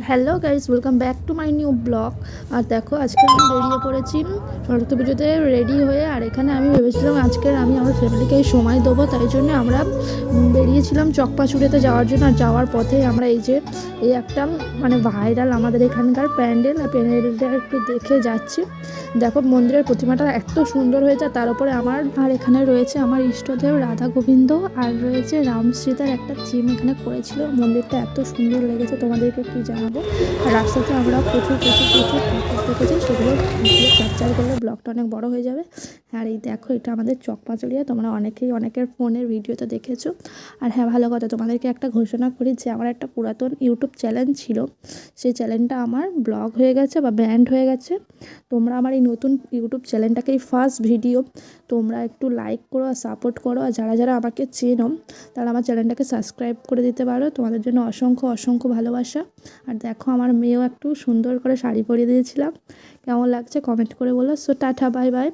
Hello guys, welcome back to my new blog. আর দেখো, আজকে আমি বেরিয়ে পড়েছি সরস্বতী পুজোতে রেডি হয়ে। আর এখানে আমি ভেবেছিলাম আজকের আমি আমার ফ্যামিলিকে সময় দেবো, তাই জন্য আমরা বেরিয়েছিলাম চকপাচুড়িতে যাওয়ার জন্য। আর যাওয়ার পথে আমরা এই একটা ভাইরাল আমাদের এখানকার প্যান্ডেল, আর প্যান্ডেলটা একটু দেখে যাচ্ছি। দেখো, মন্দিরের প্রতিমাটা এত সুন্দর হয়েছে। তার উপরে আর এখানে রয়েছে আমার ইষ্টদেব রাধা গোবিন্দ, আর রয়েছে রাম সীতার একটা থিম এখানে করেছিল। মন্দিরটা এত সুন্দর লেগেছে, তোমাদেরকে কি জানাবো। আর রাস্তাতে আমরা প্রচুর ঠাকুর দেখেছি, সেগুলো ক্যাপচার করলে ব্লগটা অনেক বড় হয়ে যাবে। আর এই দেখো, এটা আমাদের চকপাচড়িয়া, তোমরা অনেকের ফোনের ভিডিওতে দেখেছো। আর হ্যাঁ, ভালো কথা, তোমাদেরকে একটা ঘোষণা করি যে আমার একটা পুরাতন ইউটিউব চ্যানেল ছিল, সেই চ্যানেলটা আমার ব্লক হয়ে গেছে বা ব্যান্ড হয়ে গেছে। তোমরা আমার এই নতুন ইউটিউব চ্যানেলটাকেই ফার্স্ট ভিডিও, তোমরা একটু লাইক করো আর সাপোর্ট করো। আর যারা যারা আমাকে চেনো তারা আমার চ্যানেলটাকে সাবস্ক্রাইব করে দিতে পারো। তোমাদের জন্য অসংখ্য অসংখ্য ভালোবাসা। আর দেখো, আমার মেয়েও একটু সুন্দর করে শাড়ি পরিয়ে দিয়েছিলাম। কেমন লাগছে কমেন্ট করে বলো। So tata, bye bye.